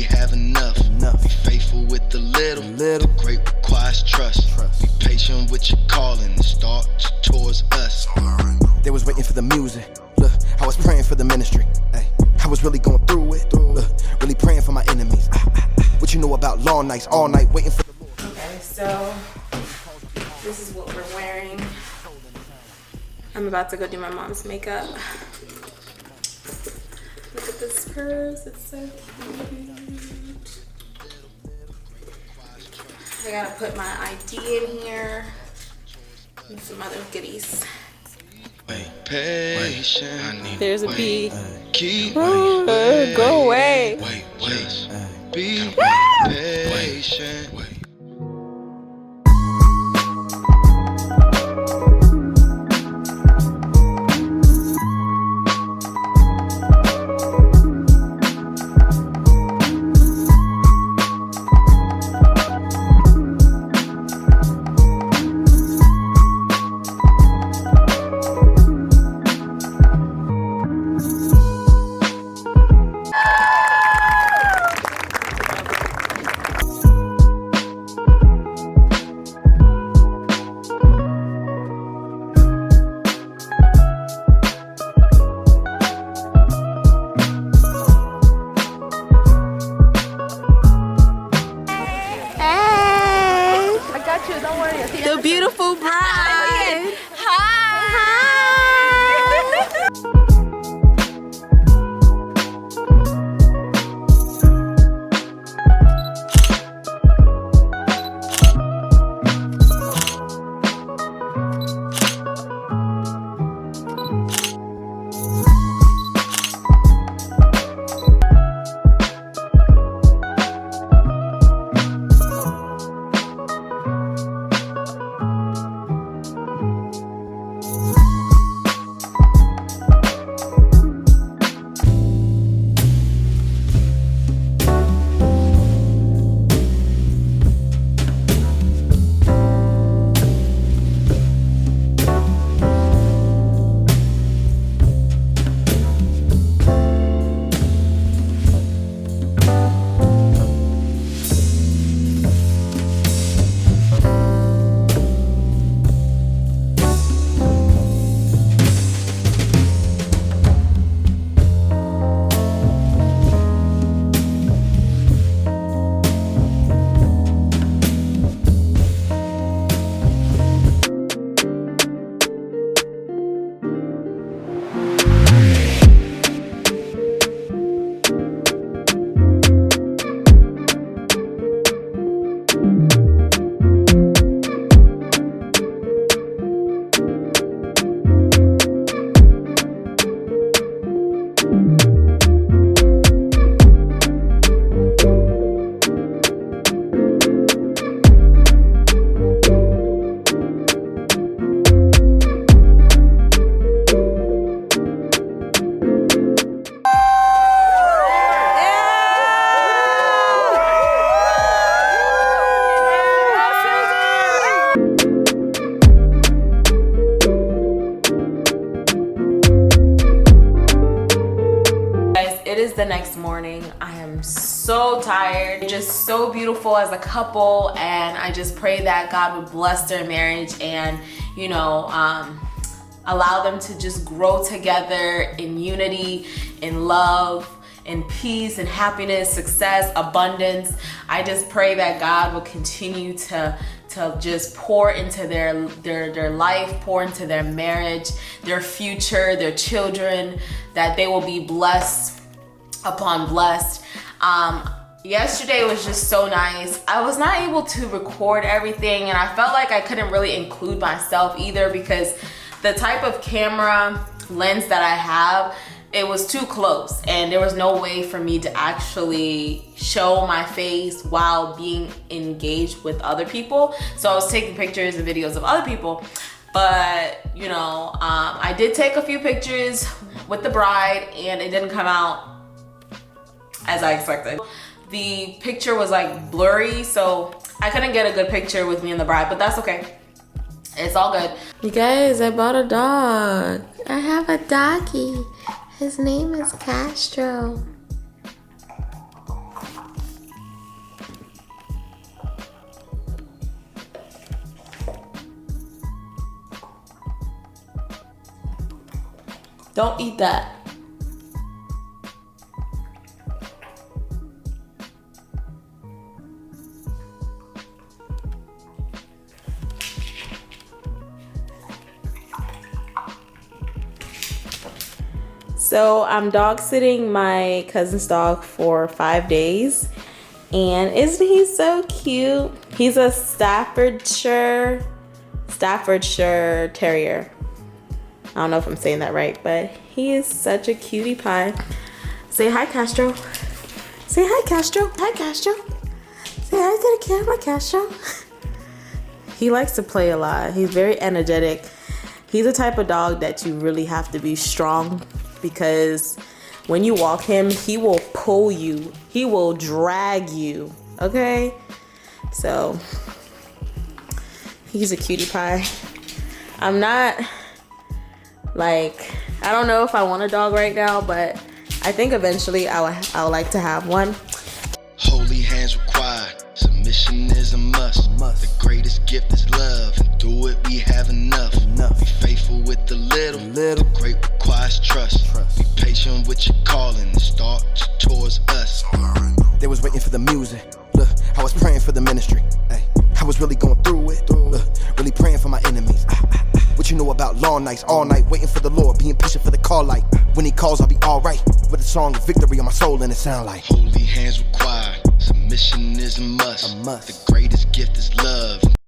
have enough. Be faithful with the little. The great requires trust. Be patient with your calling and start towards us. They was waiting for the music. Look, I was praying for the ministry. Ay, I was really going through it. Look, really praying for my enemies. What you know about long nights, all night waiting for the Lord. Okay, so this is what we're wearing. I'm about to go do my mom's makeup. Look at this purse, it's so cute. I gotta put my ID in here and some other goodies. Wait, patient. There's a bee. Keep Go away. Wait, be patient. The beautiful bride. Hi. The next morning, I am so tired, just so beautiful as a couple, and I just pray that God would bless their marriage and, you know, allow them to just grow together in unity, in love, in peace and happiness, success, abundance. I just pray that God will continue to just pour into their life, pour into their marriage, their future, their children, that they will be blessed upon blessed. Yesterday was just so nice. I was not able to record everything, and I felt like I couldn't really include myself either because the type of camera lens that I have, it was too close and there was no way for me to actually show my face while being engaged with other people. So I was taking pictures and videos of other people, but you know, I did take a few pictures with the bride and it didn't come out as I expected. The picture was like blurry, so I couldn't get a good picture with me and the bride, but that's okay. It's all good. You guys, I bought a dog. I have a doggy. His name is Castro. Don't eat that. So I'm dog sitting my cousin's dog for 5 days, and isn't he so cute? He's a Staffordshire Terrier. I don't know if I'm saying that right, but he is such a cutie pie. Say hi, Castro. Say hi, Castro. Hi, Castro. Say hi to the camera, Castro. He likes to play a lot. He's very energetic. He's the type of dog that you really have to be strong, because when you walk him, he will pull you. He will drag you, okay? So, he's a cutie pie. I'm not, like, I don't know if I want a dog right now, but I think eventually I would like to have one. Holy hands required, submission is a must. The greatest gift is love, and through it we have enough. Be faithful with the little. The great requires trust. Be patient with your calling, the start towards us. They was waiting for the music. Look, I was praying for the ministry. Ay, I was really going through it. Look, really praying for my enemies. What you know about long nights, all night, waiting for the Lord, being patient for the call light. When he calls, I'll be alright. With a song of victory on my soul, and it sound like holy hands required, submission is a must. The greatest gift is love,